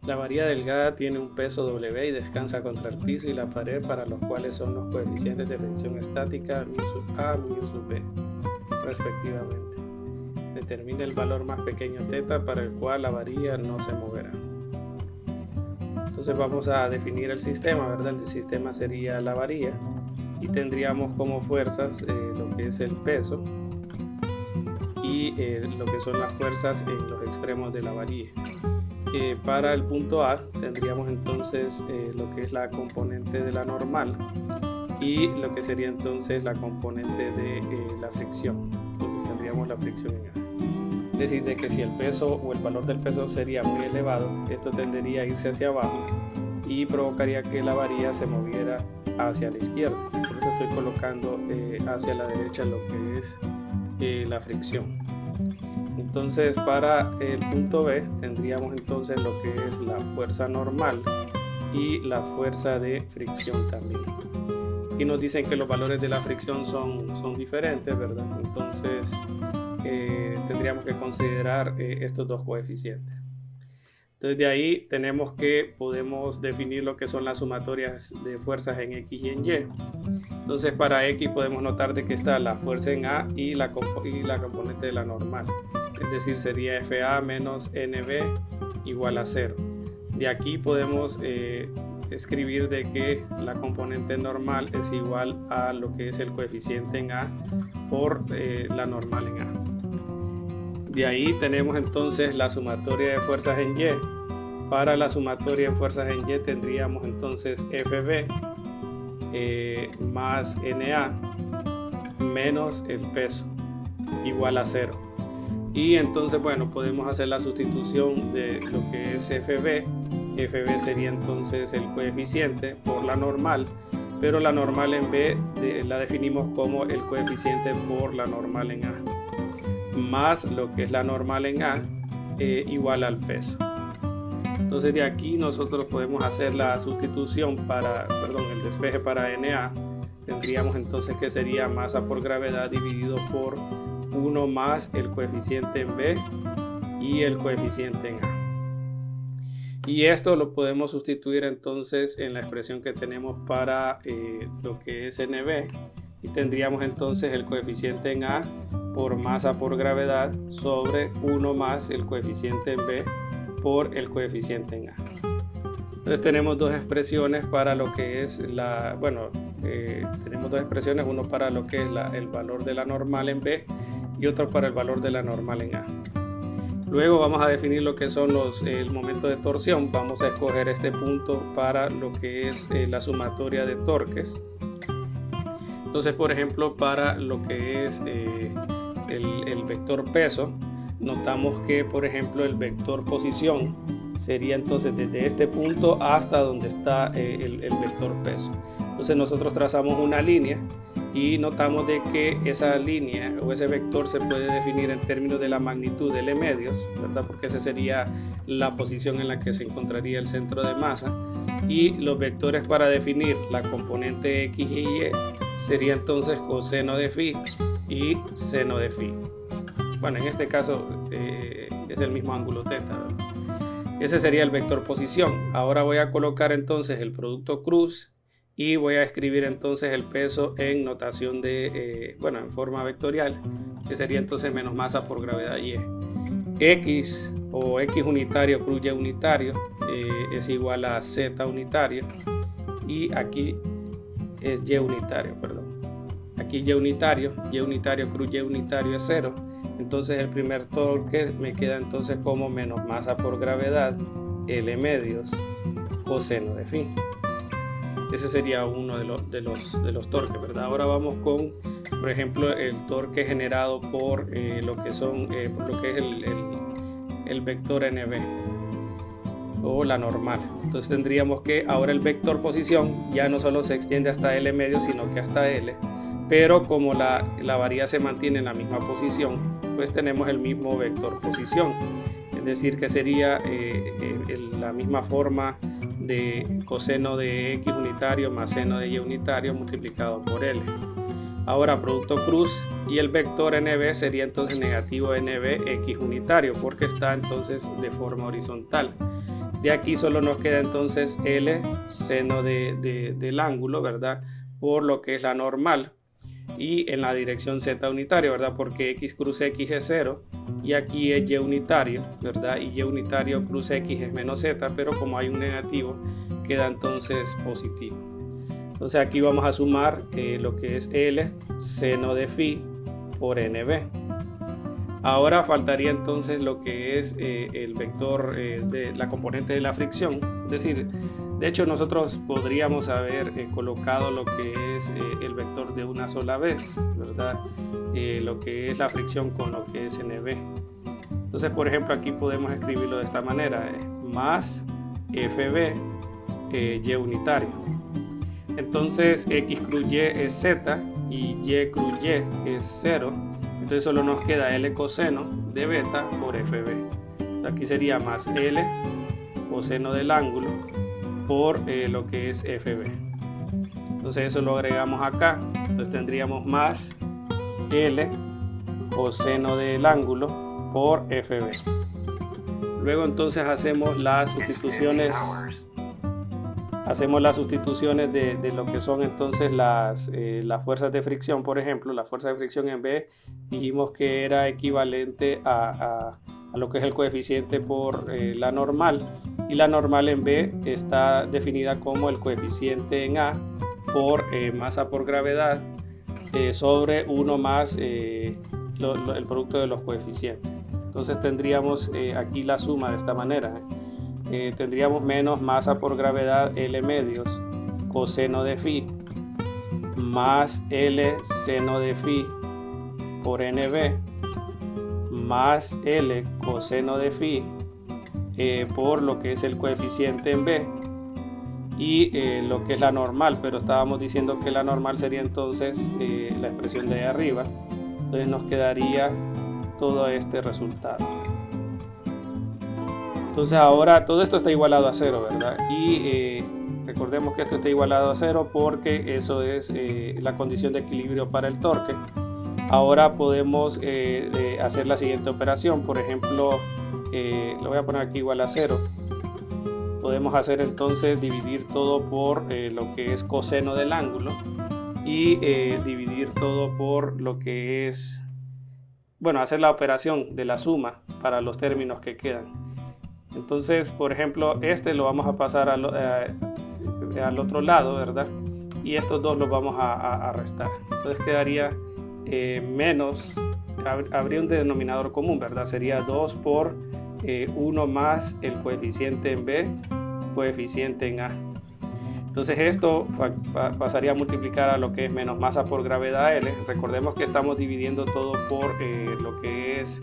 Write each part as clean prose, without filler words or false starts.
La varilla delgada tiene un peso W y descansa contra el piso y la pared, para los cuales son los coeficientes de fricción estática μ sub A, μ sub B, respectivamente. Determina el valor más pequeño θ para el cual la varilla no se moverá. Entonces vamos a definir el sistema, ¿verdad? El sistema sería la varilla y tendríamos como fuerzas lo que es el peso y lo que son las fuerzas en los extremos de la varilla. Para el punto A tendríamos entonces lo que es la componente de la normal y lo que sería entonces la componente de la fricción. Entonces tendríamos la fricción en A. Es decir, de que si el peso o el valor del peso sería muy elevado, esto tendería a irse hacia abajo y provocaría que la varilla se moviera hacia la izquierda. Por eso estoy colocando hacia la derecha lo que es la fricción. Entonces para el punto B tendríamos entonces lo que es la fuerza normal y la fuerza de fricción también. Aquí nos dicen que los valores de la fricción son diferentes, ¿verdad? Entonces tendríamos que considerar estos dos coeficientes. Entonces de ahí tenemos que podemos definir lo que son las sumatorias de fuerzas en X y en Y. Entonces para X podemos notar de que está la fuerza en A y la componente de la normal. Es decir, sería FA menos NB igual a 0. De aquí podemos escribir de que la componente normal es igual a lo que es el coeficiente en A por la normal en A. De ahí tenemos entonces la sumatoria de fuerzas en Y. Para la sumatoria de fuerzas en Y tendríamos entonces FB más NA menos el peso igual a 0. Y entonces, bueno, podemos hacer la sustitución de lo que es FB. FB sería entonces el coeficiente por la normal, pero la normal en B la definimos como el coeficiente por la normal en A, más lo que es la normal en A igual al peso. Entonces de aquí nosotros podemos hacer la sustitución el despeje para NA. Tendríamos entonces que sería masa por gravedad dividido por 1 más el coeficiente en B y el coeficiente en A. Y esto lo podemos sustituir entonces en la expresión que tenemos para lo que es NB, y tendríamos entonces el coeficiente en A por masa por gravedad sobre 1 más el coeficiente en B por el coeficiente en A. Entonces tenemos dos expresiones para lo que es tenemos dos expresiones, uno para lo que es el valor de la normal en B y otro para el valor de la normal en A. Luego vamos a definir lo que son el momento de torsión. Vamos a escoger este punto para lo que es la sumatoria de torques. Entonces, por ejemplo, para lo que es el vector peso, notamos que, por ejemplo, el vector posición sería entonces desde este punto hasta donde está el vector peso. Entonces nosotros trazamos una línea y notamos de que esa línea o ese vector se puede definir en términos de la magnitud de L medios, ¿verdad? Porque esa sería la posición en la que se encontraría el centro de masa, y los vectores para definir la componente X y Y sería entonces coseno de phi y seno de phi. Bueno, en este caso es el mismo ángulo θ, ¿verdad? Ese sería el vector posición. Ahora voy a colocar entonces el producto cruz y voy a escribir entonces el peso en notación en forma vectorial, que sería entonces menos masa por gravedad Y. X o X unitario cruz Y unitario es igual a Z unitario, y aquí es Y unitario, perdón. Aquí Y unitario cruz Y unitario es 0. Entonces el primer torque me queda entonces como menos masa por gravedad L medios coseno de phi. Ese sería uno de los torques, ¿verdad? Ahora vamos con, por ejemplo, el torque generado por lo que es el vector NB o la normal. Entonces tendríamos que ahora el vector posición ya no solo se extiende hasta L medio, sino que hasta L, pero como la varilla se mantiene en la misma posición, pues tenemos el mismo vector posición, es decir que sería la misma forma de coseno de X unitario más seno de Y unitario multiplicado por L. Ahora producto cruz y el vector NB sería entonces negativo NB X unitario, porque está entonces de forma horizontal. De aquí solo nos queda entonces L seno del ángulo, ¿verdad? Por lo que es la normal. Y en la dirección Z unitaria, ¿verdad? Porque X cruz X es 0 y aquí es Y unitario, ¿verdad? Y Y unitario cruz X es menos Z, pero como hay un negativo, queda entonces positivo. Entonces aquí vamos a sumar lo que es L seno de phi por NB. Ahora faltaría entonces lo que es el vector de la componente de la fricción. Es decir, de hecho nosotros podríamos haber colocado lo que es el vector de una sola vez, ¿verdad? Lo que es la fricción con lo que es NB. Entonces, por ejemplo, aquí podemos escribirlo de esta manera, más FB Y unitario. Entonces X cruz Y es Z y Y cruz Y es 0. Entonces solo nos queda L coseno de beta por FB. Aquí sería más L coseno del ángulo por lo que es FB. Entonces eso lo agregamos acá. Entonces tendríamos más L coseno del ángulo por FB. Luego entonces hacemos las sustituciones. Hacemos las sustituciones de lo que son entonces las fuerzas de fricción. Por ejemplo, la fuerza de fricción en B dijimos que era equivalente a lo que es el coeficiente por la normal, y la normal en B está definida como el coeficiente en A por masa por gravedad sobre 1 más el producto de los coeficientes. Entonces tendríamos aquí la suma de esta manera. Tendríamos menos masa por gravedad L medios coseno de phi más L seno de phi por NB más L coseno de phi por lo que es el coeficiente en B y lo que es la normal, pero estábamos diciendo que la normal sería entonces la expresión de ahí arriba. Entonces nos quedaría todo este resultado. Entonces ahora todo esto está igualado a 0, ¿verdad? Y recordemos que esto está igualado a 0 porque eso es la condición de equilibrio para el torque. Ahora podemos hacer la siguiente operación. Por ejemplo, lo voy a poner aquí igual a 0. Podemos hacer entonces dividir todo por lo que es coseno del ángulo y dividir todo por lo que es, bueno, hacer la operación de la suma para los términos que quedan. Entonces, por ejemplo, este lo vamos a pasar al otro lado, ¿verdad? Y estos dos los vamos a restar. Entonces quedaría menos, habría un denominador común, ¿verdad? Sería 2 por 1 más el coeficiente en B, coeficiente en A. Entonces esto pasaría a multiplicar a lo que es menos masa por gravedad L. Recordemos que estamos dividiendo todo por lo que es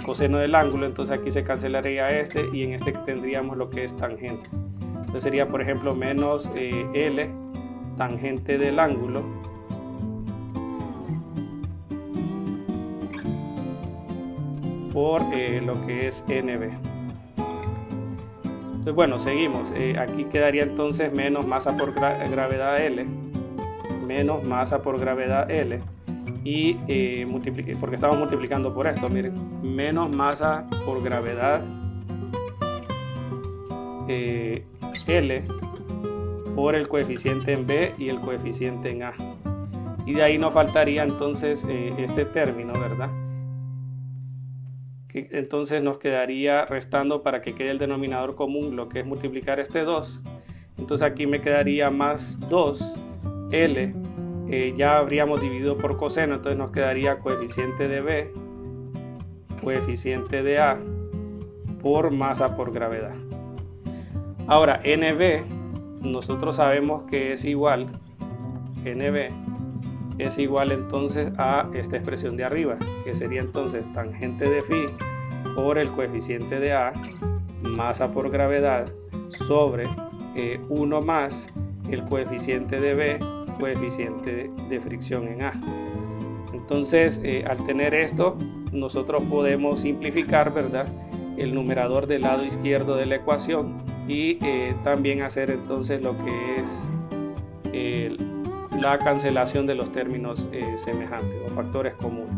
coseno del ángulo, entonces aquí se cancelaría este y en este tendríamos lo que es tangente. Entonces sería, por ejemplo, menos L tangente del ángulo por lo que es NB. Entonces, bueno, seguimos. Aquí quedaría entonces menos masa por gravedad L, menos masa por gravedad L. Y porque estamos multiplicando por esto, miren, menos masa por gravedad L por el coeficiente en B y el coeficiente en A. Y de ahí nos faltaría entonces este término, ¿verdad? Que entonces nos quedaría restando para que quede el denominador común lo que es multiplicar este 2. Entonces aquí me quedaría más 2L. Ya habríamos dividido por coseno, entonces nos quedaría coeficiente de B, coeficiente de A por masa por gravedad. Ahora NB, nosotros sabemos que es igual, NB es igual entonces a esta expresión de arriba, que sería entonces tangente de phi por el coeficiente de A, masa por gravedad, sobre 1 más el coeficiente de B, coeficiente de fricción en A. Entonces al tener esto nosotros podemos simplificar, ¿verdad?, el numerador del lado izquierdo de la ecuación y también hacer entonces lo que es la cancelación de los términos semejantes o factores comunes.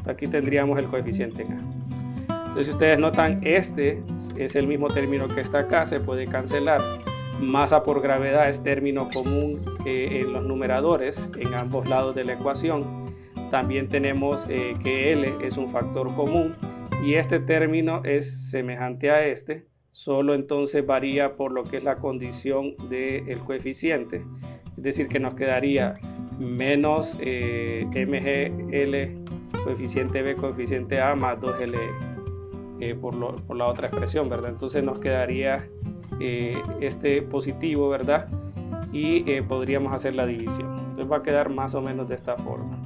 Aquí tendríamos el coeficiente en A. Entonces, si ustedes notan, este es el mismo término que está acá, se puede cancelar. Masa por gravedad es término común en los numeradores, en ambos lados de la ecuación. También tenemos que L es un factor común y este término es semejante a este, solo entonces varía por lo que es la condición del coeficiente. Es decir, que nos quedaría menos mgl coeficiente b coeficiente a más 2l por la otra expresión, ¿verdad? Entonces nos quedaría este positivo, ¿verdad? Y podríamos hacer la división. Entonces va a quedar más o menos de esta forma.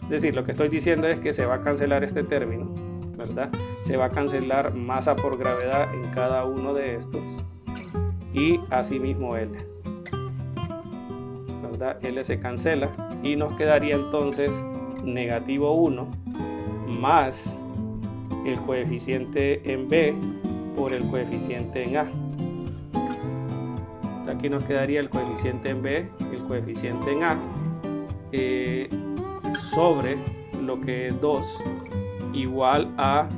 Es decir, lo que estoy diciendo es que se va a cancelar este término, ¿verdad? Se va a cancelar masa por gravedad en cada uno de estos y asimismo L, ¿verdad? L se cancela y nos quedaría entonces negativo 1 más el coeficiente en B por el coeficiente en A. Aquí nos quedaría el coeficiente en B, el coeficiente en A, sobre lo que es 2 igual a,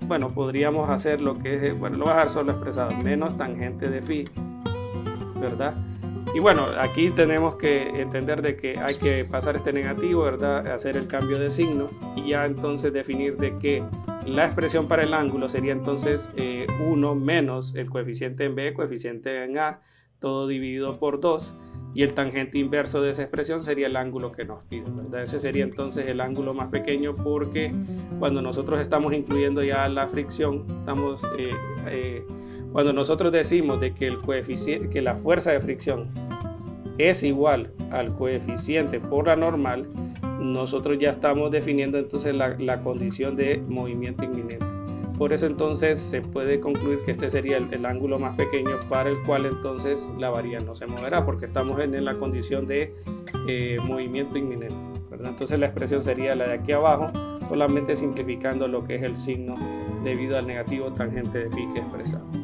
bueno, podríamos hacer lo que es, bueno, lo voy a dejar solo expresado, menos tangente de phi, ¿verdad? Y bueno, aquí tenemos que entender de que hay que pasar este negativo, ¿verdad? Hacer el cambio de signo y ya entonces definir de que la expresión para el ángulo sería entonces 1 menos el coeficiente en B, coeficiente en A, todo dividido por 2, y el tangente inverso de esa expresión sería el ángulo que nos piden, ¿verdad? Ese sería entonces el ángulo más pequeño, porque cuando nosotros estamos incluyendo ya la fricción, cuando nosotros decimos de que el coeficiente, que la fuerza de fricción es igual al coeficiente por la normal, nosotros ya estamos definiendo entonces la condición de movimiento inminente. Por eso entonces se puede concluir que este sería el ángulo más pequeño para el cual entonces la varilla no se moverá, porque estamos en la condición de movimiento inminente, ¿verdad? Entonces la expresión sería la de aquí abajo, solamente simplificando lo que es el signo debido al negativo tangente de phi que expresamos.